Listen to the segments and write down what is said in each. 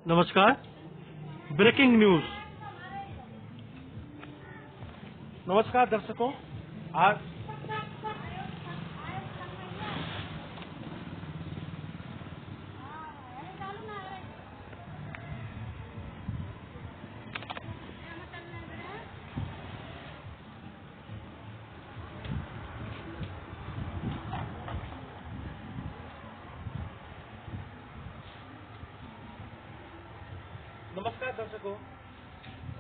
नमस्कार। Breaking news. नमस्कार दर्शकों। आज नमस्कार दर्शकों।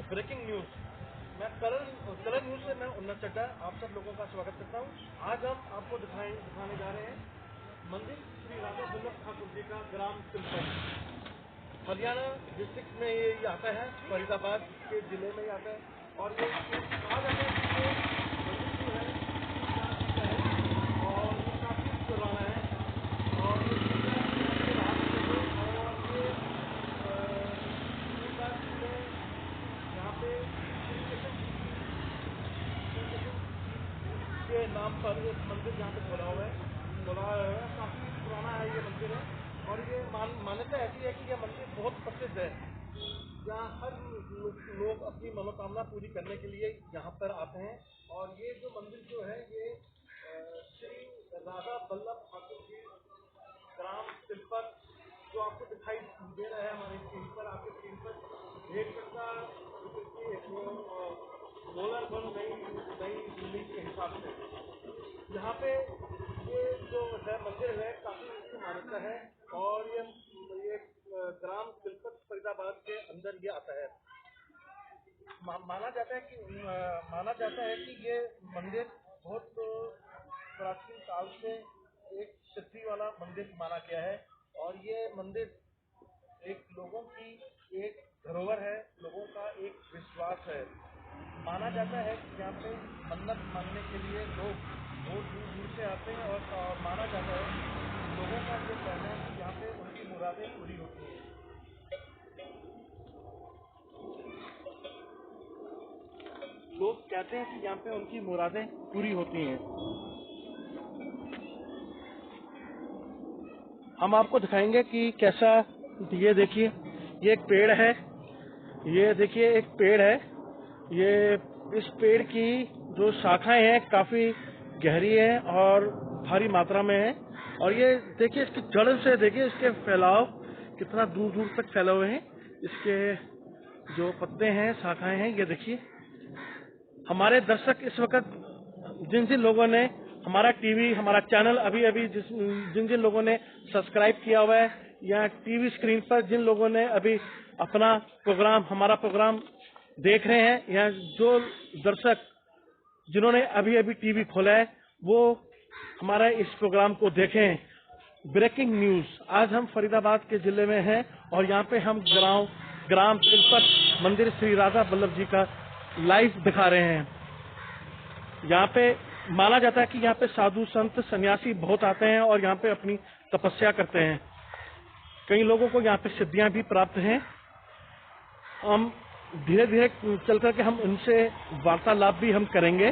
Breaking news. मैं कलर न्यूज से मैं उन्नत चड्ढा आप सब लोगों का स्वागत करता हूं। आज हम आपको दिखाने जा रहे हैं मंदिर श्री राधा वल्लभ ठाकुर जी का ग्राम तिलपत। हरियाणा डिस्ट्रिक्ट में ये आता है, फरीदाबाद के जिले में आता है। और ये कहा जाता है कि ये मंदिर जो है और ये काफी पुराना है। और यहाँ पे के नाम पर एक मंदिर यहाँ पे खोला हुआ है। काफी पुराना है ये मंदिर है। और ये मान्यता ऐसी है कि यह मंदिर बहुत प्रसिद्ध है, जहाँ हर लोग अपनी मनोकामना पूरी करने के लिए यहाँ पर आते हैं। और ये जो मंदिर जो है ये श्री राधा वल्लभ ठाकुर जी ग्राम तिलपत जो आपको दिखाई दे रहा है हमारी स्क्रीन पर, आपके स्क्रीन पर 1 कट्टा रोलर बन नई बिल्डिंग के हिसाब से यहाँ पे ये जो है मंदिर है काफी उसकी मान्यता है। और ये ग्राम तिलपत फरीदाबाद के अंदर ये आता है। माना जाता है कि ये मंदिर बहुत प्राचीन काल से एक सिद्धि वाला मंदिर माना गया है। और ये मंदिर एक लोगों की एक धरोहर है, लोगों का एक विश्वास है। माना जाता है कि यहाँ पे मन्नत मांगने के लिए लोग बहुत दूर दूर से आते हैं। और माना जाता है लोगों का ये कहना है कि यहाँ पे उनकी मुरादें पूरी होती हैं। लोग कहते हैं कि यहाँ पे उनकी मुरादें पूरी होती हैं। हम आपको दिखाएंगे कि कैसा। ये देखिए, ये एक पेड़ है। ये देखिए एक पेड़ है। ये इस पेड़ की जो शाखाएं हैं काफी गहरी है और भारी मात्रा में है। और ये देखिए इसकी जड़ से देखिए इसके फैलाव कितना दूर दूर तक फैले हुए हैं। इसके जो पत्ते हैं, शाखाएं हैं, ये देखिए। हमारे दर्शक इस वक्त जिन जिन लोगों ने हमारा टीवी, हमारा चैनल अभी जिन जिन लोगों ने सब्सक्राइब किया हुआ है, या टीवी स्क्रीन पर जिन लोगों ने अभी अपना प्रोग्राम, हमारा प्रोग्राम देख रहे हैं, या जो दर्शक जिन्होंने अभी अभी टीवी खोला है वो हमारा इस प्रोग्राम को देखें। Breaking news. आज हम फरीदाबाद के जिले में हैं और यहाँ पे हम ग्राम तिलपत मंदिर श्री राधा वल्लभ जी का लाइव दिखा रहे हैं। यहाँ पे माना जाता है कि यहाँ पे साधु संत सन्यासी बहुत आते हैं और यहाँ पे अपनी तपस्या करते हैं। कई लोगों को यहाँ पे सिद्धियां भी प्राप्त हैं। हम धीरे धीरे चल करके हम उनसे वार्तालाप भी हम करेंगे।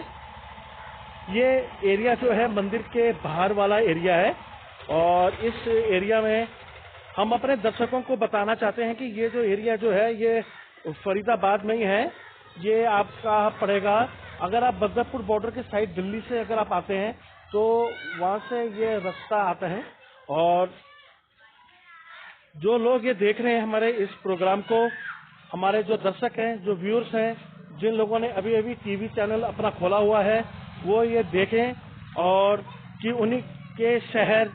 ये एरिया जो है मंदिर के बाहर वाला एरिया है। और इस एरिया में हम अपने दर्शकों को बताना चाहते हैं कि ये जो एरिया जो है ये फरीदाबाद में ही है। ये आपका पड़ेगा, अगर आप बदरपुर बॉर्डर के साइड दिल्ली से अगर आप आते हैं तो वहां से ये रास्ता आता है। और जो लोग ये देख रहे हैं हमारे इस प्रोग्राम को, हमारे जो दर्शक हैं, जो व्यूअर्स हैं, जिन लोगों ने अभी अभी टीवी चैनल अपना खोला हुआ है, वो ये देखें और कि उन्हीं के शहर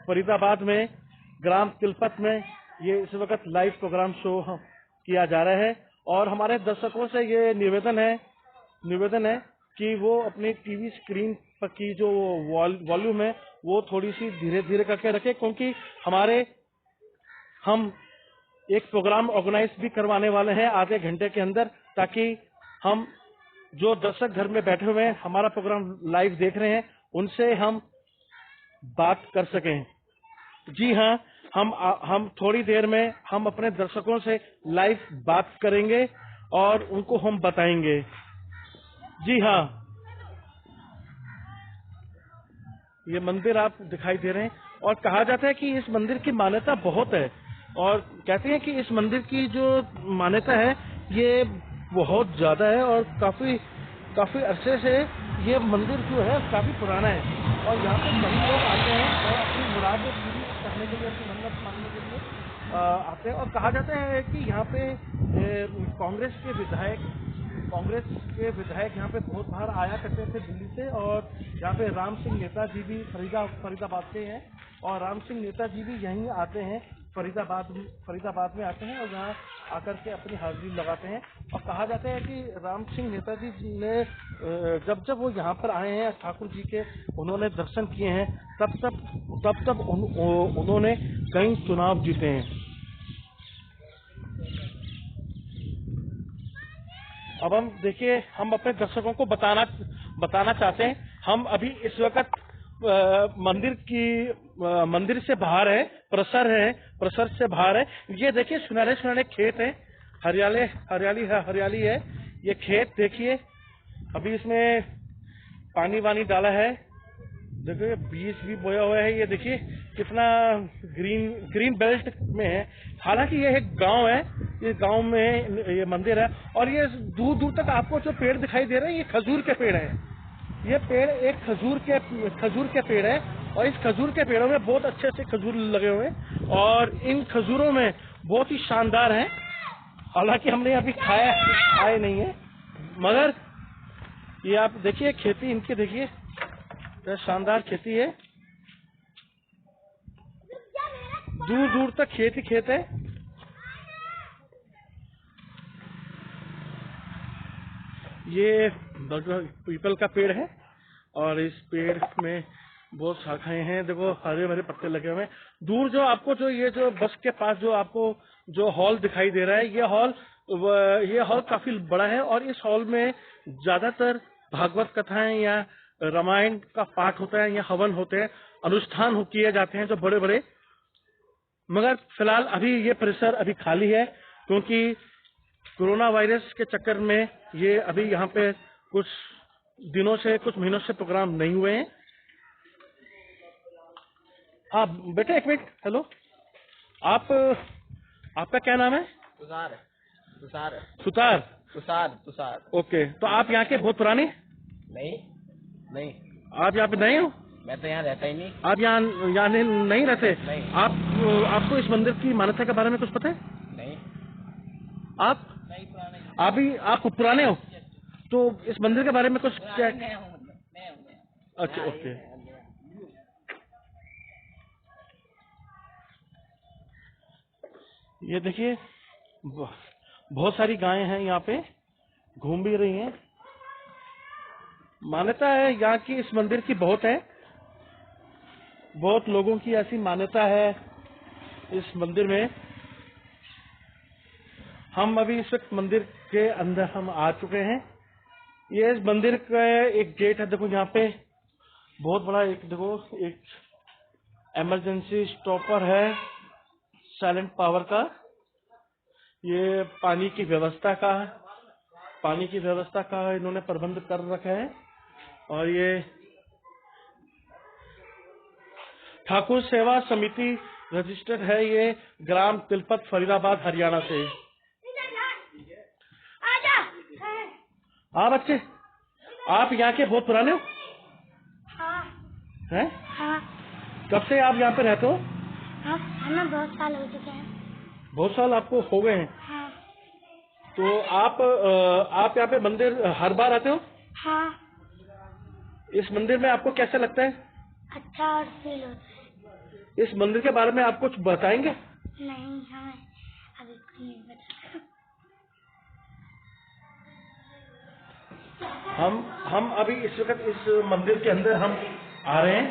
फरीदाबाद में ग्राम तिलपत में ये इस वक्त लाइव प्रोग्राम शो किया जा रहा है। और हमारे दर्शकों से ये निवेदन है कि वो अपनी टीवी स्क्रीन पर की जो वॉल्यूम है वो थोड़ी सी धीरे धीरे करके रखें, क्योंकि हम एक प्रोग्राम ऑर्गेनाइज भी करवाने वाले हैं आधे घंटे के अंदर, ताकि हम जो दर्शक घर में बैठे हुए हैं हमारा प्रोग्राम लाइव देख रहे हैं उनसे हम बात कर सकें। जी हाँ, हम थोड़ी देर में हम अपने दर्शकों से लाइव बात करेंगे और उनको हम बताएंगे। जी हाँ, ये मंदिर आप दिखाई दे रहे हैं और कहा जाता है कि इस मंदिर की मान्यता बहुत है, और कहते हैं कि इस मंदिर की जो मान्यता है ये बहुत ज्यादा है, और काफी काफी अरसे से ये मंदिर जो है काफी पुराना है, और यहाँ पे सभी लोग आते हैं और अपनी मुरादें पूरी करने के लिए, अपनी मन्नत मांगने के लिए आते हैं। और कहा जाता है कि यहाँ पे कांग्रेस के विधायक यहाँ पे बहुत बार आया करते थे दिल्ली से, और यहाँ पे राम सिंह नेताजी भी फरीदाबाद से हैं, और राम सिंह नेताजी भी यहीं आते हैं, फरीदाबाद में आते हैं और यहाँ आकर के अपनी हाजिरी लगाते हैं। और कहा जाता है कि राम सिंह नेताजी ने जब वो यहाँ पर आए हैं ठाकुर जी के, उन्होंने दर्शन किए हैं, तब उन्होंने कई चुनाव जीते हैं। अब हम देखिए, हम अपने दर्शकों को बताना चाहते हैं, हम अभी इस वक्त मंदिर से बाहर है, परिसर से बाहर है। ये देखिए सुनहरे खेत हैं, हरियाली है। ये खेत देखिए, अभी इसमें पानी वानी डाला है, देखिए बीज भी बोया हुआ है। ये देखिए कितना ग्रीन बेल्ट में है। हालांकि ये एक गांव है, इस गांव में ये मंदिर है, और ये दूर दूर तक आपको जो पेड़ दिखाई दे रहे हैं ये खजूर के पेड़ हैं। ये पेड़ एक खजूर के पेड़ है, और इस खजूर के पेड़ों में बहुत अच्छे खजूर लगे हुए हैं, और इन खजूरों में बहुत ही शानदार हैं। हालांकि हमने अभी खाए नहीं है, मगर ये आप देखिए खेती इनकी, देखिए शानदार खेती है, दूर दूर तक खेत ही खेत है। ये पीपल का पेड़ है, और इस पेड़ में बहुत शाखाएं हैं, देखो हरे भरे पत्ते लगे हुए हैं। दूर जो आपको जो बस के पास जो आपको जो हॉल दिखाई दे रहा है, ये हॉल काफी बड़ा है, और इस हॉल में ज्यादातर भागवत कथाएं या रामायण का पाठ होता है, या हवन होते हैं, अनुष्ठान किए जाते हैं जो बड़े बड़े। मगर फिलहाल अभी ये परिसर अभी खाली है, क्योंकि कोरोना वायरस के चक्कर में ये अभी यहाँ पे कुछ महीनों से प्रोग्राम नहीं हुए हैं। हाँ बेटे, एक मिनट, हेलो, आपका क्या नाम है? तुषार। ओके, तो आप यहाँ के बहुत पुराने? नहीं, आप यहाँ पे नए हो? मैं तो यहाँ रहता ही नहीं। आप यहाँ नहीं रहते? नहीं। आपको इस मंदिर की मान्यता के बारे में कुछ पता है? नहीं। आप पुराने हो, तो इस मंदिर के बारे में कुछ क्या? अच्छा, ओके। ये देखिए बहुत सारी गायें हैं यहाँ पे, घूम भी रही हैं। मान्यता है यहाँ की, इस मंदिर की बहुत है, बहुत लोगों की ऐसी मान्यता है इस मंदिर में। हम अभी इस वक्त मंदिर के अंदर हम आ चुके हैं। ये इस मंदिर का एक गेट है, देखो यहाँ पे बहुत बड़ा एक इमरजेंसी स्टॉपर है साइलेंट पावर का। ये पानी की व्यवस्था का इन्होंने प्रबंध कर रखा है, और ये ठाकुर सेवा समिति रजिस्टर्ड है, ये ग्राम तिलपत फरीदाबाद हरियाणा से। हाँ बच्चे, आप यहाँ के बहुत पुराने हो? हैं? हाँ। कब से आप यहाँ पे रहते हो? हमें बहुत साल हो चुके हैं। बहुत साल आपको हो गए हैं? हाँ। तो आप यहाँ पे मंदिर हर बार आते हो? हाँ। इस मंदिर में आपको कैसा लगता है? अच्छा और फील होता है। इस मंदिर के बारे में आप कुछ बताएंगे? नहीं, हमें अभी कुछ नहीं बता। हम अभी इस वक्त इस मंदिर के अंदर हम आ रहे हैं,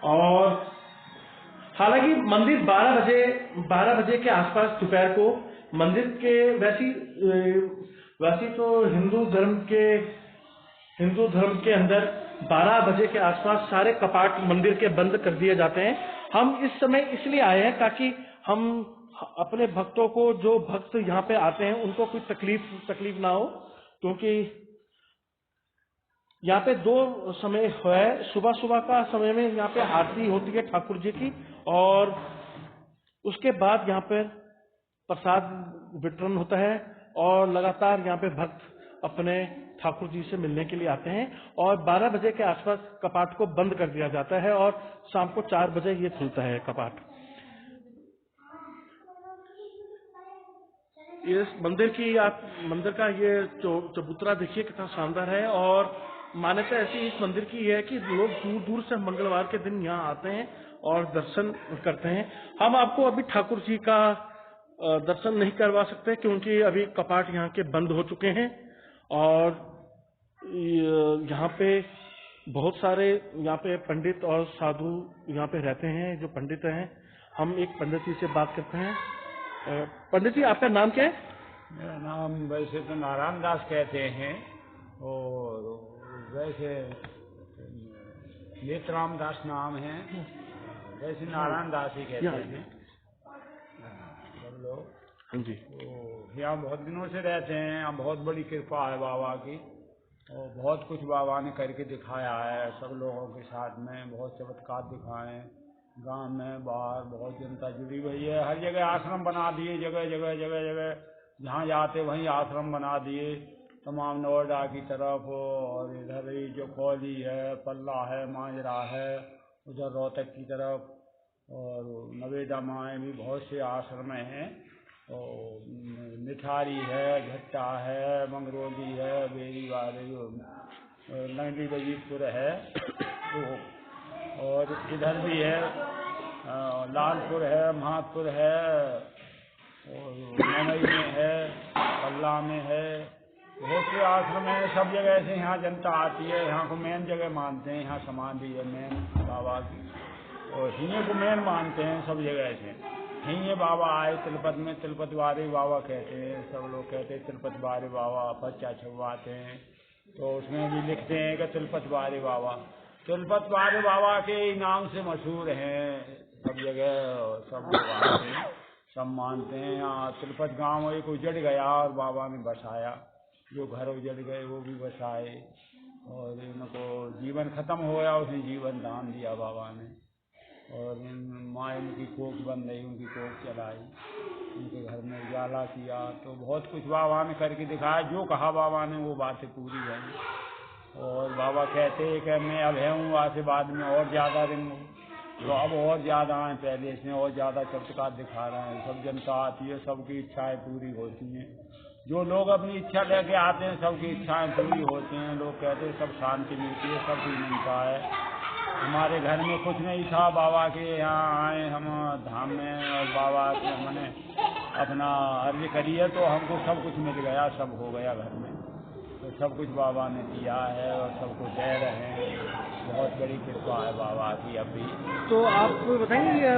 और हालांकि मंदिर 12 बजे के आसपास दोपहर को मंदिर के वैसी तो हिंदू धर्म के अंदर 12 बजे के आसपास सारे कपाट मंदिर के बंद कर दिए जाते हैं। हम इस समय इसलिए आए हैं ताकि हम अपने भक्तों को, जो भक्त यहाँ पे आते हैं, उनको कोई तकलीफ ना हो, क्योंकि यहाँ पे दो समय है, सुबह सुबह का समय में यहाँ पे आरती होती है ठाकुर जी की, और उसके बाद यहाँ पर प्रसाद वितरण होता है, और लगातार यहाँ पे भक्त अपने ठाकुर जी से मिलने के लिए आते हैं, और 12 बजे के आसपास कपाट को बंद कर दिया जाता है और शाम को 4 बजे ये खुलता है कपाट। इस मंदिर का ये चबूतरा देखिए कितना शानदार है, और मान्यता ऐसी इस मंदिर की है कि लोग दूर दूर से मंगलवार के दिन यहाँ आते हैं और दर्शन करते हैं। हम आपको अभी ठाकुर जी का दर्शन नहीं करवा सकते क्योंकि अभी कपाट यहाँ के बंद हो चुके हैं, और यहाँ पे बहुत सारे यहाँ पे पंडित और साधु यहाँ पे रहते हैं जो पंडित हैं। हम एक पंडित जी से बात करते हैं। पंडित जी, आपका नाम क्या है? मेरा नाम वैसे तो नारायण दास कहते हैं, और वैसे नेत्राम दास नाम है, वैसे नारायण दास ही कहते हैं सब लोग। हाँ जी। तो यहाँ बहुत दिनों से रहते हैं, यहाँ बहुत बड़ी कृपा है बाबा की, और बहुत कुछ बाबा ने करके दिखाया है सब लोगों के साथ में, बहुत चमत्कार दिखाए हैं। गांव में बाहर बहुत जनता जुड़ी हुई है, हर जगह आश्रम बना दिए, जगह जगह जगह जगह जहाँ जाते वहीं आश्रम बना दिए, तमाम नोएडा की तरफ, और इधर ही जो कौली है, पल्ला है, मांजरा है, उधर रोहतक की तरफ, और नवेदा माए भी बहुत से आश्रम हैं, और निठारी है, झट्टा है, मंगरोली है, बेरी वाले नंदी वजीदपुर है, तो और इधर भी है, लालपुर है, महापुर है, और ममई में है, पल्ला में है, बहुत से आश्रम है। सब जगह से यहाँ जनता आती है, यहाँ को मेन जगह मानते हैं, यहाँ समाधि है मेन बाबा की, और हिये को मेन मानते हैं सब जगह से। हिये बाबा आए तिलपत में, तिलपत वारे बाबा कहते हैं, सब लोग कहते हैं तिलपत वारे बाबा, पर्चा छपवाते हैं, तो उसमें भी लिखते हैं कि तिलपत वारे बाबा। तिलपत वारे बाबा के नाम से मशहूर हैं सब जगह, सब लोग आते हैं, सब मानते हैं। यहाँ तिलपत गांव एक उजड़ गया और बाबा ने बसाया, जो घर उजड़ गए वो भी बसाए, और इनको जीवन खत्म हो गया, उसने जीवन दान दिया बाबा ने, और माँ उनकी कोख बन रही, उनकी कोख चलाई, उनके घर में उजाला किया, तो बहुत कुछ बाबा ने करके दिखाया। जो कहा बाबा ने वो बातें पूरी हुई, और बाबा कहते हैं कि मैं अब हूँ, आशीर्वाद में और ज़्यादा रहूँ, तो अब और ज़्यादा हैं, पहले इसमें और ज़्यादा चमत्कार दिखा रहे हैं। सब जनता आती है, सबकी इच्छाएं पूरी होती हैं, जो लोग अपनी इच्छा लेके आते हैं सबकी इच्छाएं पूरी होती हैं। लोग कहते हैं सब शांति मिलती है, सब कुछ मिलता है। हमारे घर में कुछ नहीं था, बाबा के यहाँ आए हम धाम में, और बाबा के हमने अपना अर्ज करिए तो हमको सब कुछ मिल गया, सब हो गया घर में, तो सब कुछ बाबा ने दिया है और सब कुछ दे रहे हैं। बहुत बड़ी कृपा है बाबा की अभी। तो आप बताएंगे,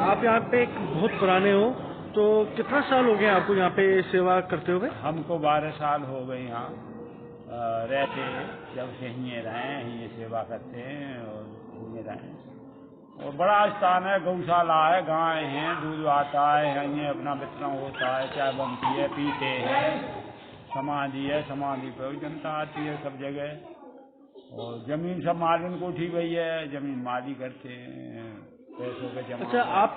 आप यहाँ पे बहुत पुराने हो, तो कितना साल हो गए आपको यहाँ पे सेवा करते हुए? हमको 12 साल हो गए यहाँ रहते, जब से यहीं रहे, यहीं सेवा करते हैं और यहीं रहे। और बड़ा स्थान है, गौशाला है, गाय हैं, दूध आता है, यहीं अपना वितरण होता है, चाय बनती है, पीते हैं, समाधि है, समाधि पर जनता आती है सब जगह। और जमीन सब मालिन को उठी गई है, जमीन माली करते हैं, पैसों के जमा। अच्छा, आप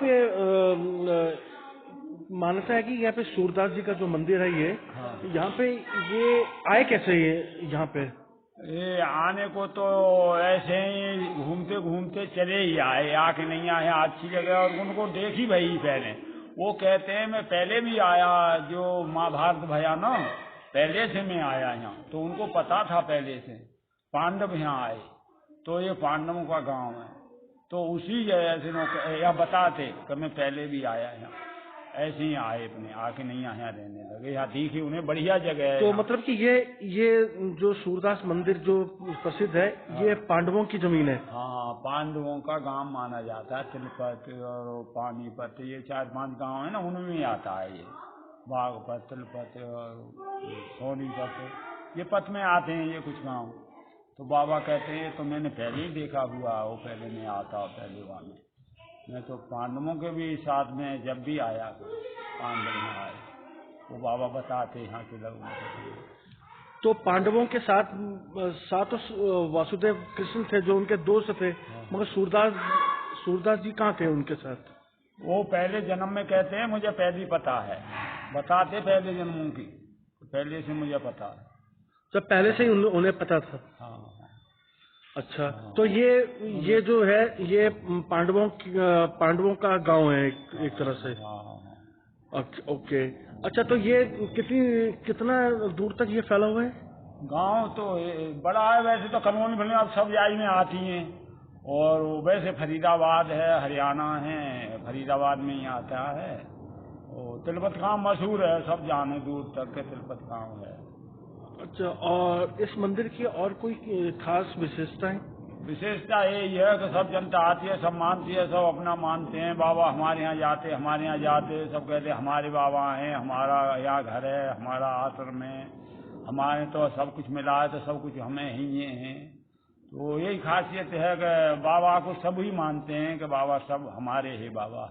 मान्यता है कि यहाँ पे सूरदास जी का जो मंदिर है ये, हाँ। यहाँ पे ये आए कैसे ये यहाँ पे? ये आने को तो ऐसे ही घूमते घूमते चले ही आए, आके नहीं आए, अच्छी जगह, और उनको देखी भाई पहले। वो कहते हैं मैं पहले भी आया, जो महाभारत भया ना, पहले से मैं आया यहाँ, तो उनको पता था पहले से, पांडव यहाँ आए, तो ये पांडवों का गांव है, तो उसी जगह से या बताते कि मैं पहले भी आया यहाँ। ऐसे ही आए, अपने आके नहीं यहाँ रहने लगे, यहाँ देखी उन्हें बढ़िया जगह है। तो मतलब कि ये जो सूरदास मंदिर जो प्रसिद्ध है, हाँ। ये पांडवों की जमीन है? हाँ, पांडवों का गांव माना जाता है। तिलपत और पानीपत, ये 4-5 गांव है ना, उनमें आता है ये। बागपत, तिलपत और सोनीपत, ये पत में आते हैं ये कुछ गांव। तो बाबा कहते हैं तो मैंने पहले ही देखा हुआ, वो पहले मैं आता पहले वहाँ में। मैं तो पांडवों के भी साथ में जब भी आया, पांडव में आए, वो बाबा बताते यहाँ के लोगों को। तो पांडवों के साथ साथ वासुदेव कृष्ण थे जो उनके दोस्त थे, मगर सूरदास जी कहाँ थे उनके साथ? वो पहले जन्म में कहते हैं मुझे पहले पता है, बताते पहले जन्मों की, पहले से मुझे पता है। जब पहले से ही उन्हें पता था। हाँ। अच्छा, तो ये जो है ये पांडवों का गांव है एक तरह से। हाँ। ओके। अच्छा, तो ये कितना दूर तक ये फैला हुआ है? गांव तो बड़ा है वैसे तो, कॉलोनी भले अब सब जाई में आती हैं, और वैसे फरीदाबाद है, हरियाणा है, फरीदाबाद में ही आता है। और तिलपत गांव मशहूर है, सब जाने दूर तक के तिलपत गांव है। अच्छा, और इस मंदिर की और कोई खास विशेषताएं? विशेषता यही है कि सब जनता आती है, सब मानती है, सब अपना मानते हैं। बाबा हमारे यहाँ जाते, हमारे यहाँ जाते, सब कहते हैं हमारे बाबा हैं, हमारा यहाँ घर है, हमारा आश्रम है, हमारे तो सब कुछ मिला है, तो सब कुछ हमें ही ये हैं। तो यही खासियत है कि बाबा को सब ही मानते हैं कि बाबा सब हमारे ही, बाबा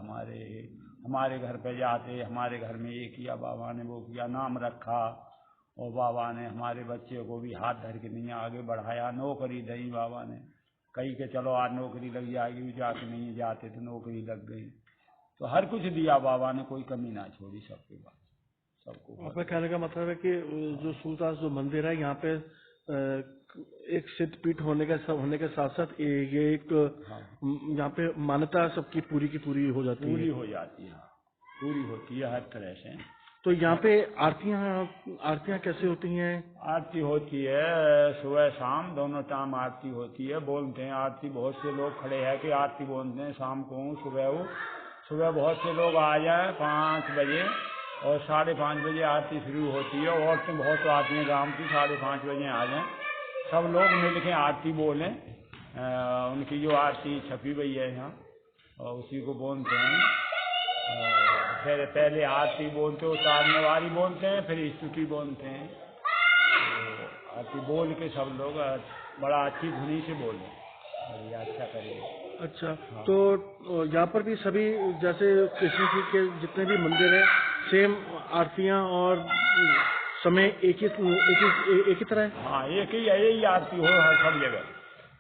हमारे घर पे जाते, हमारे घर में ये किया बाबा ने, वो किया, नाम रखा। और बाबा ने हमारे बच्चे को भी हाथ धर के नहीं आगे बढ़ाया, नौकरी दी बाबा ने, कही के चलो आज नौकरी लग जाएगी, जाके नहीं जाते तो नौकरी लग गई। तो हर कुछ दिया बाबा ने, कोई कमी ना छोड़ी सबके बाद, सबको। आपका कहने का मतलब है कि जो सूरदास जो मंदिर है यहाँ पे एक सिद्धपीठ होने के साथ साथ ये एक यहाँ पे मान्यता सबकी पूरी की पूरी हो जाती है। पूरी हो जाती है, पूरी होती है हर तरह से। तो यहाँ पे आरतियाँ कैसे होती हैं? आरती होती है सुबह शाम दोनों टाइम आरती होती है, बोलते हैं आरती। बहुत से लोग खड़े हैं कि आरती बोलते हैं, शाम को सुबह बहुत से लोग आ जाए 5 बजे, और 5:30 बजे आरती शुरू होती है। औरतें बहुत आती हैं गाँव की, 5:30 बजे आ जाएं, सब लोग मिल के आरती बोलें। उनकी जो आरती छपी हुई है यहाँ, और उसी को बोलते हैं। फिर पहले आरती बोलते, उतारने वाली बोलते हैं, फिर स्तुति बोलते हैं। तो आरती बोल के सब लोग बड़ा अच्छी धुनी से बोले, अच्छा करेंगे। अच्छा, हाँ। तो यहाँ पर भी सभी जैसे कृष्ण जी के जितने भी मंदिर है सेम आरतियाँ और समय एक ही तरह है? हाँ, यही आरती हो हर सब जगह,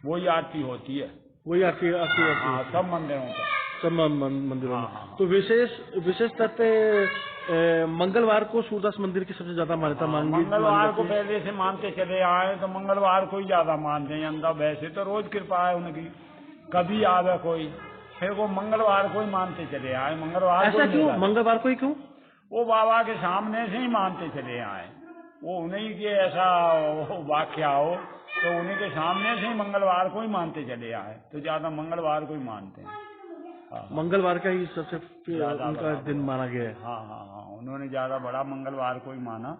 वही आरती होती है, वही आरती होती है। हाँ, सब मंदिरों का, सब मंदिरों में। हाँ। तो विशेष तौर मंगलवार को सूरदास मंदिर की सबसे ज्यादा मान्यता मांगी। मंगलवार को पहले से मानते चले आए, तो मंगलवार को ही ज्यादा मानते हैं अंदर। वैसे तो रोज कृपा है उनकी, कभी आवे कोई, फिर वो मंगलवार को ही मानते चले आए। मंगलवार ऐसा क्यों? मंगलवार को ही क्यों? वो बाबा के सामने से ही मानते चले आए, वो उन्हीं के ऐसा वाक्य हो, तो उन्हीं के सामने से ही मंगलवार को ही मानते चले आए, तो ज्यादा मंगलवार को ही मानते हैं। मंगलवार का ही सबसे उनका दिन माना गया है। हाँ, उन्होंने ज्यादा बड़ा मंगलवार को ही माना,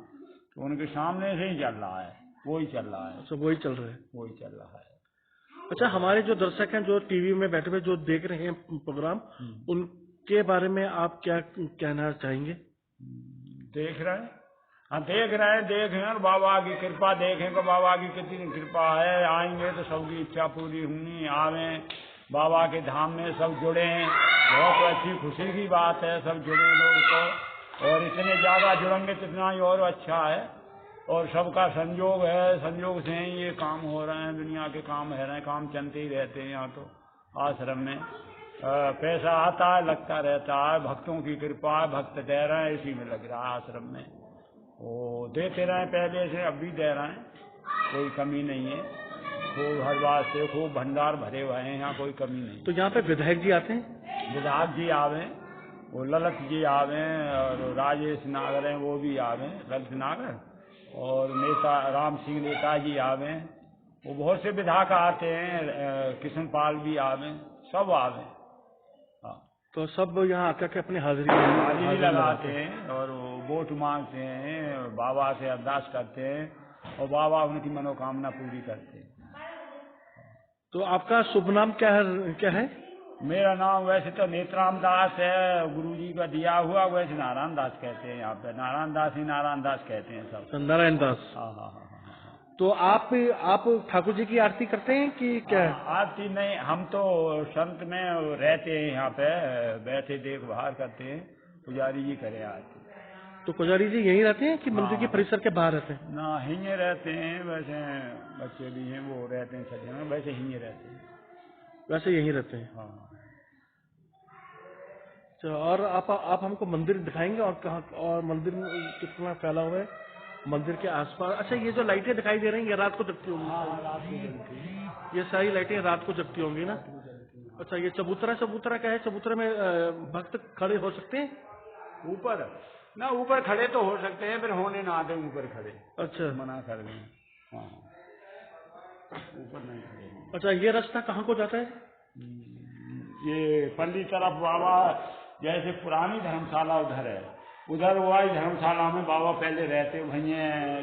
तो उनके सामने से ही चल रहा है, वो ही चल रहा है। अच्छा, वही चल रहा है, वही चल रहा है। अच्छा, हमारे जो दर्शक हैं जो टीवी में बैठे हुए जो देख रहे हैं प्रोग्राम, उनके बारे में आप क्या कहना चाहेंगे? देख रहे हैं, हाँ देख रहे हैं, बाबा की कृपा देखें तो बाबा की कितनी कृपा है। आएंगे तो सबकी इच्छा पूरी होनी, आवे बाबा के धाम में सब जुड़े हैं, बहुत अच्छी खुशी की बात है, सब जुड़े लोग को, और इतने ज्यादा जुड़ेंगे जितना ही और अच्छा है। और सबका संयोग है, संयोग से ही ये काम हो रहे हैं, दुनिया के काम है रहे, काम चलते ही रहते हैं। यहाँ तो आश्रम में पैसा आता है, लगता रहता है, भक्तों की कृपा है, भक्त दे रहे हैं, इसी में लग रहा है आश्रम में। वो देते रहे पहले से, अब भी दे रहे हैं, कोई कमी नहीं है। खूब हर बात से खूब भंडार भरे हुए हैं, यहाँ कोई कमी नहीं। तो यहाँ पे विधायक जी आते हैं? विधायक जी आवे, वो ललित जी आवे, और राजेश नागर हैं वो भी आवे, ललित नागर, और नेता राम सिंह नेता जी आवे, वो बहुत से विधायक आते हैं, कृष्णपाल भी आवे, सब आवे। हाँ, तो सब यहाँ आकर के अपनी हाजिरी लगाते हैं, और वोट मांगते हैं, बाबा से अरदास करते हैं, और बाबा उनकी मनोकामना पूरी करते हैं। तो आपका शुभ नाम क्या है? मेरा नाम वैसे तो नेत्राम दास है, गुरुजी का दिया हुआ, वैसे नारायण दास कहते हैं यहाँ पे, नारायण दास कहते हैं सब। नारायण दास। हाँ। तो आप ठाकुर जी की आरती करते हैं कि क्या? आरती नहीं, हम तो संत में रहते हैं, यहाँ पे बैठे देखभाल करते हैं, पुजारी जी करे आरती। तो पुजारी जी यहीं रहते हैं कि मंदिर के परिसर के बाहर रहते हैं? ना यहीं रहते हैं, वैसे बच्चे भी हैं वो रहते हैं सज्जन में, वैसे यहीं रहते हैं। वैसे यहीं रहते हैं। हाँ। अच्छा, और आप हमको मंदिर दिखाएंगे और कहाँ, और मंदिर में कितना फैला हुआ है मंदिर के आसपास? अच्छा, ये जो लाइटें दिखाई दे रही हैं ये रात को जगती होंगी? हाँ, रात को जलती है। ये सारी लाइटें रात को जगती होंगी ना? अच्छा, ये चबूतरा क्या है? चबूतरे में भक्त खड़े हो सकते हैं? ऊपर ना, ऊपर खड़े तो हो सकते हैं, फिर होने ना आते ऊपर खड़े। अच्छा, मना कर दें। हाँ, ऊपर नहीं खड़े। अच्छा, ये रास्ता कहाँ को जाता है? ये पल्ली तरफ बाबा, जैसे पुरानी धर्मशाला उधर है, उधर वाली धर्मशाला में बाबा पहले रहते, वहीं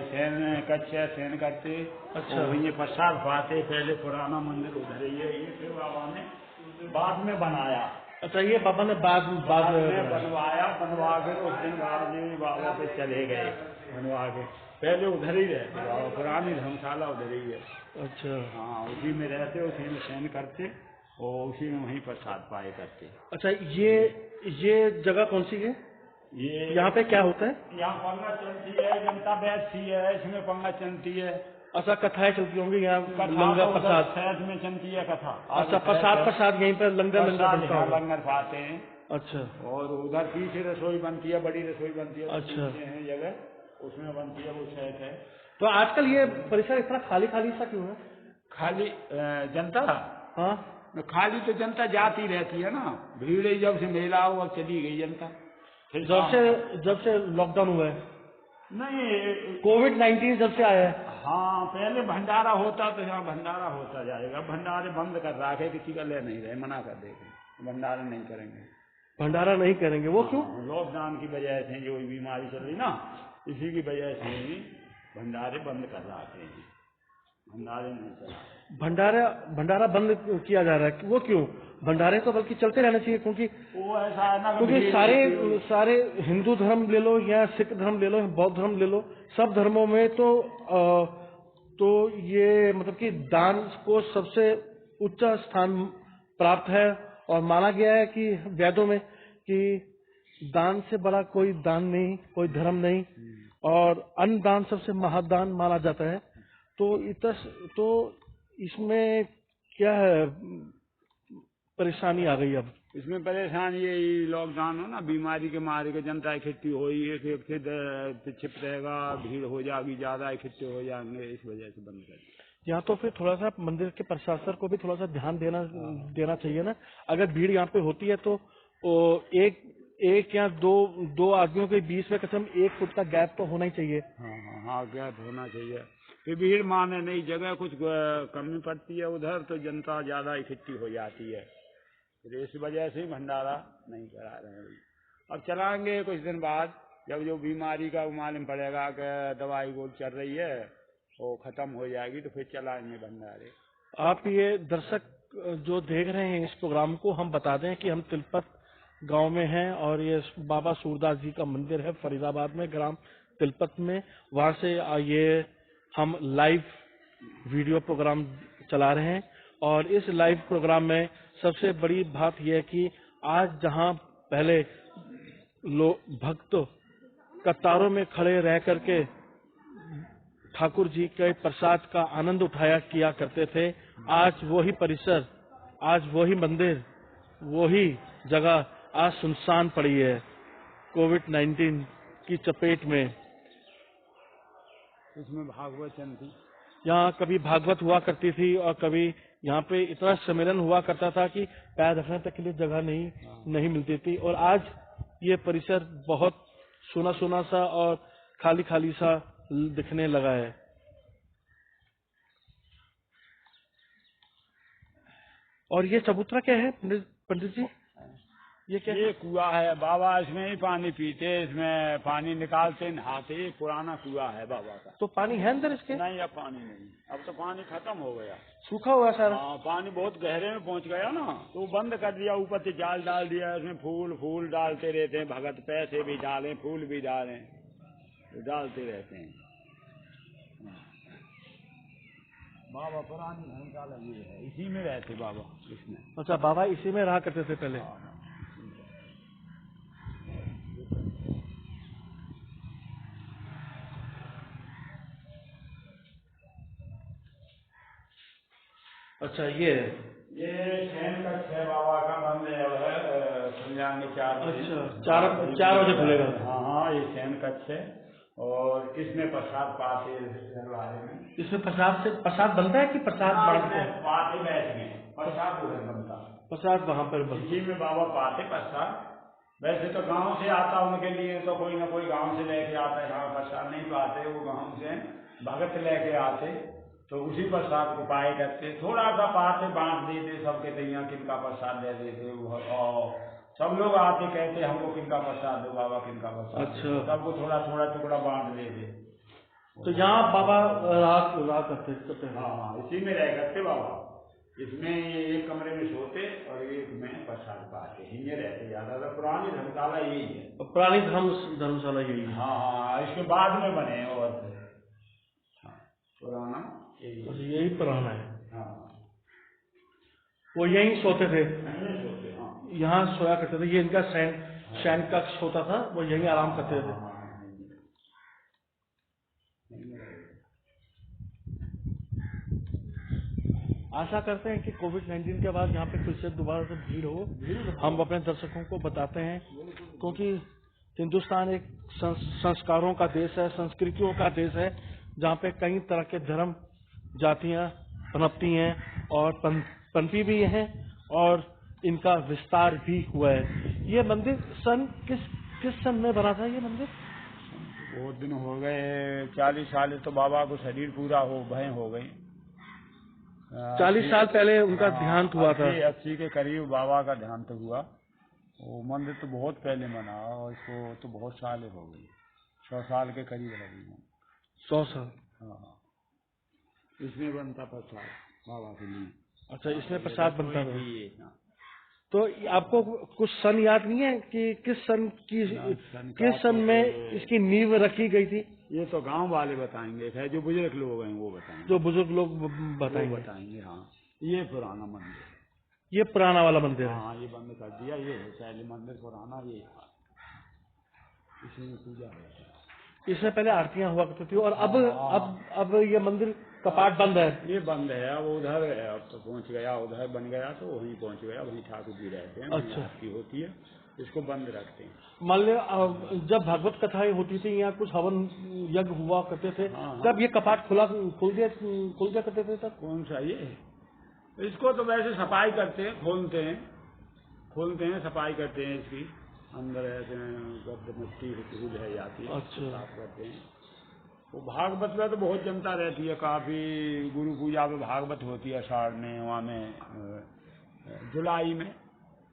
शयन कच्चे शयन करते। अच्छा, वहीं प्रसाद पाते। पहले पुराना मंदिर उधर ही है। ये फिर बाबा ने बाद में बनाया। अच्छा, ये बाबा ने बाद में बनवाया। बनवा के उस दिन बाद में बाबा पे चले गए बनवा के। पहले उधर ही रहते बाबा, पुरानी धर्मशाला उधर ही है। अच्छा, हाँ, उसी में रहते, उसी में शयन करते और उसी में वहीं प्रसाद पाए करते। अच्छा, ये जगह कौन सी है? ये यहाँ पे क्या होता है? यहाँ पंगा चलती है, जनता बैठती है, इसमें पंगा चलती है। अच्छा, कथाएं चलती होंगी यहाँ? कथा लंगर प्रसाद शहर में चलती है कथा। अच्छा, प्रसाद यहीं पर लंगर बनता होगा। लंगर पाते हैं। अच्छा, और उधर पीछे रसोई बनती है, बड़ी रसोई बनती है। अच्छा, पीछे है जगह, उसमें बनती है, वो शहर है। तो आजकल ये परिसर इतना खाली सा क्यों है? खाली जनता? हाँ, खाली तो जनता जाती रहती है ना, भीड़ ही जब से मेला हुआ चली गई जनता। जब से लॉकडाउन हुआ है, नहीं, कोविड-19 जब से आया है। हाँ, पहले भंडारा होता तो यहाँ भंडारा होता जाएगा। भंडारे बंद कर रखे, किसी का ले नहीं रहे, मना कर देंगे, भंडारे नहीं करेंगे। भंडारा नहीं करेंगे, वो क्यों? लॉकडाउन की वजह से जो बीमारी चल रही ना, इसी की वजह से ही भंडारे बंद कर रखे हैं। भंडारे नहीं चला। भंडारा बंद किया जा रहा है, वो क्यों? भंडारे तो बल्कि चलते रहना चाहिए, क्योंकि वो ऐसा है ना, क्योंकि सारे हिंदू धर्म ले लो या सिख धर्म ले लो, बौद्ध धर्म ले लो, सब धर्मों में तो ये मतलब कि दान को सबसे उच्च स्थान प्राप्त है और माना गया है कि वेदों में कि दान से बड़ा कोई दान नहीं, कोई धर्म नहीं, और अन्न दान सबसे महादान माना जाता है। तो इसमें क्या है परेशानी आ गई? अब इसमें परेशानी यही लॉकडाउन हो ना, बीमारी के मारे के जनता इकट्ठी हो, एक छिप रहेगा, भीड़ हो जाएगी, ज्यादा इकट्ठे हो जाएंगे, इस वजह से बंद कर दिया। यहाँ तो फिर थोड़ा सा मंदिर के प्रशासन को भी थोड़ा सा ध्यान देना चाहिए ना। अगर भीड़ यहाँ पे होती है तो एक या दो आदमियों के बीच में कम 1 फुट का गैप तो होना ही चाहिए। हाँ, गैप होना चाहिए। फिर भीड़ माने नहीं, जगह कुछ कमी पड़ती है उधर, तो जनता ज्यादा इकट्ठी हो जाती है, फिर इस वजह से भंडारा नहीं करा रहे हैं। अब चलाएंगे कुछ दिन बाद, जब जो बीमारी का मालूम पड़ेगा कि दवाई गोल चल रही है वो खत्म हो जाएगी, तो फिर चलाएंगे भंडारे। आप ये दर्शक जो देख रहे हैं इस प्रोग्राम को, हम बता दें कि हम तिलपत गांव में हैं और ये बाबा सूरदास जी का मंदिर है फरीदाबाद में, ग्राम तिलपत में। वहां से ये हम लाइव वीडियो प्रोग्राम चला रहे हैं और इस लाइव प्रोग्राम में सबसे बड़ी बात यह है कि आज जहां पहले भक्त कतारों में खड़े रह करके ठाकुर जी के प्रसाद का आनंद उठाया किया करते थे, आज वही परिसर, आज वही मंदिर, वही जगह आज सुनसान पड़ी है कोविड-19 की चपेट में। इसमें भागवत चलती, यहाँ कभी भागवत हुआ करती थी और कभी यहाँ पे इतना सम्मेलन हुआ करता था कि पैर रखने तक के लिए जगह नहीं मिलती थी, और आज ये परिसर बहुत सुना सा और खाली सा दिखने लगा है। और ये चबूतरा क्या है पंडित जी? ये क्या? ये कुआं है बाबा, इसमें ही पानी पीते, इसमें पानी निकालते, नहाते। पुराना कुआं है बाबा का। तो पानी है अंदर इसके? नहीं, अब पानी नहीं, अब तो पानी खत्म हो गया, सूखा हुआ सारा। हाँ, पानी बहुत गहरे में पहुंच गया ना, तो बंद कर दिया, ऊपर से जाल डाल दिया, उसमें फूल डालते रहते हैं भगत, पैसे भी डालें, फूल भी डालें, तो डालते रहते हैं। बाबा पुरानी धर्मशाला ये है, इसी में रहते बाबा, इसमें। अच्छा, बाबा इसी में रहा करते थे पहले। अच्छा ये है। ये शयन कक्ष है बाबा का, बंद है संध्या के 4 बजे। अच्छा 4 बजे खुलेगा। हाँ, ये शयन कक्ष है और इसमें प्रसाद पाते में। इसमें प्रसाद बनता है कि प्रसाद बांटते हैं? पाते बैठ गए, प्रसाद उधर बनता, प्रसाद वहाँ पर इसी में बाबा पाते प्रसाद। वैसे तो गांव से आता उनके लिए, तो कोई ना कोई गांव से लेके आता है। हाँ, प्रसाद नहीं पाते, वो गांव से भगत लेके आते, तो उसी प्रसाद को पाए करते। थोड़ा सा पाते बांट देते सबके, तैयार किनका प्रसाद दे देते। और सब लोग आते कहते हमको किनका प्रसाद दो बाबा, किनका प्रसाद। अच्छा। सबको थोड़ा थोड़ा टुकड़ा बांट देते। तो यहाँ बाबा रहा करते। हाँ, इसी में रह करते बाबा। इसमें एक कमरे में सोते और एक में प्रसाद पाते, ये रहते। ज्यादा पुरानी धर्मशाला यही है। पुरानी धर्मशाला यही है। हाँ, इसके बाद में बने और पुराना यही पुराना है। हाँ, वो यहीं सोते थे, सोते। हाँ, यहाँ सोया करते थे। ये इनका शयन कक्ष होता था, वो यहीं आराम करते थे। आशा करते हैं कि कोविड-19 के बाद यहाँ पे फिर से दोबारा से भीड़ हो। हम अपने दर्शकों को बताते हैं, क्योंकि हिंदुस्तान एक संस्कारों का देश है, संस्कृतियों का देश है, जहाँ पे कई तरह के धर्म जातियाँ पनपती हैं और पनपी भी हैं और इनका विस्तार भी हुआ है। ये मंदिर किस सन में बना था ये मंदिर? बहुत दिन हो गए, 40 साल तो बाबा को शरीर पूरा हो गए। 40 साल पहले उनका देहांत हुआ था। 80 के करीब बाबा का देहांत हुआ। वो मंदिर तो बहुत पहले बना और इसको तो बहुत साल हो गए, 100 साल के करीब लगे। 100 साल। हाँ, इसमें बनता प्रसाद बाबा के लिए। अच्छा, इसमें प्रसाद बनता था। तो आपको कुछ सन याद नहीं है कि किस सन में इसकी नींव रखी गई थी? ये तो गांव वाले बताएंगे, है जो बुजुर्ग लोग हैं वो बताएंगे। जो बुजुर्ग लोग बताएंगे। हाँ, ये पुराना मंदिर, ये पुराना वाला मंदिर है। हाँ, ये बंद कर दिया। ये है शैली मंदिर पुराना, ये इसमें पूजा होती है। इसमें पहले आरतियां हुआ करती थी और अब ये मंदिर कपाट बंद है। ये बंद है, अब उधर है, अब तो पहुंच गया, उधर बन गया तो वहीं पहुंच गया, वहीं ठाकुर जी रहते हैं। अच्छा, आरती होती है, इसको बंद रखते हैं। मान लो जब भागवत कथाएं होती थी या कुछ हवन यज्ञ हुआ करते थे, तब ये कपाट खुल दिया करते थे तब? कौन सा ये? इसको तो वैसे सफाई करते हैं, खोलते हैं, सफाई करते हैं इसकी। अंदर ऐसे गद्द मिट्टी धूल है जाती है। अच्छा, साफ करते हैं। वो भागवत में तो बहुत जनता रहती है, काफी गुरु पूजा में भागवत होती है अषाढ़ में, वहाँ में जुलाई में,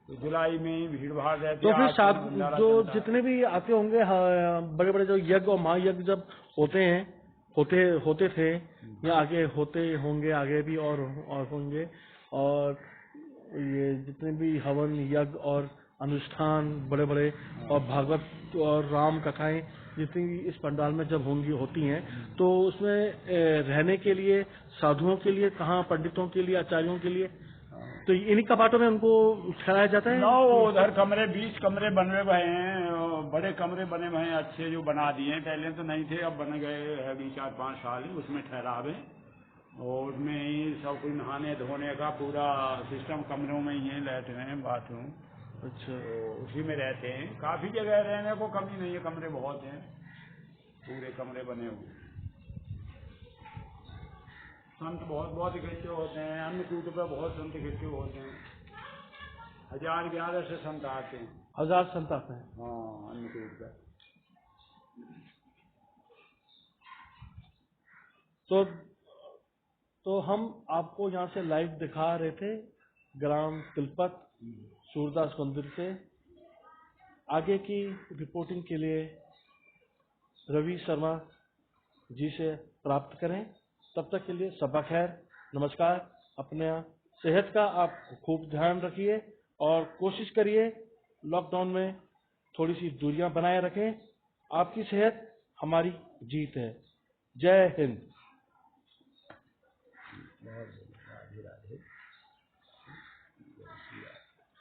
तो जुलाई में भीड़ भाड़ रहती है। तो फिर जो जितने भी आते होंगे बड़े बड़े जो यज्ञ और महायज्ञ जब होते थे या आगे होते होंगे, आगे भी और होंगे, और ये जितने भी हवन यज्ञ और अनुष्ठान बड़े बड़े और भागवत और राम कथाएं जितनी भी इस पंडाल में जब होती हैं, तो उसमें रहने के लिए साधुओं के लिए कहाँ, पंडितों के लिए, आचार्यों के लिए, तो इन्हीं कपाटों में उनको ठहराया जाता है। उधर कमरे 20 कमरे बने हुए हैं, बड़े कमरे बने हुए हैं अच्छे, जो बना दिए हैं। पहले तो नहीं थे, अब बन गए हैं 4-5 साल, उसमें ठहरावे और उसमें ही सब कुछ नहाने धोने का पूरा सिस्टम कमरों में ही लेटरिन हैं, बाथरूम। अच्छा, तो उसी में रहते हैं। काफी जगह रहने को कमी नहीं है, कमरे बहुत हैं, पूरे कमरे बने हुए। संत बहुत इकट्ठे होते हैं, अन्नकूट पे बहुत संत इकट्ठे होते हैं। 1000-1100 से संत आते हैं। 1000 संत आते हैं। हाँ, अन्नकूट पे। तो हम आपको यहाँ से लाइव दिखा रहे थे ग्राम तिलपत सूरदास मंदिर से। आगे की रिपोर्टिंग के लिए रवि शर्मा जी से प्राप्त करें। तब तक के लिए सबा खैर, नमस्कार। अपने सेहत का आप खूब ध्यान रखिए और कोशिश करिए लॉकडाउन में थोड़ी सी दूरियां बनाए रखें। आपकी सेहत हमारी जीत है। जय हिंद।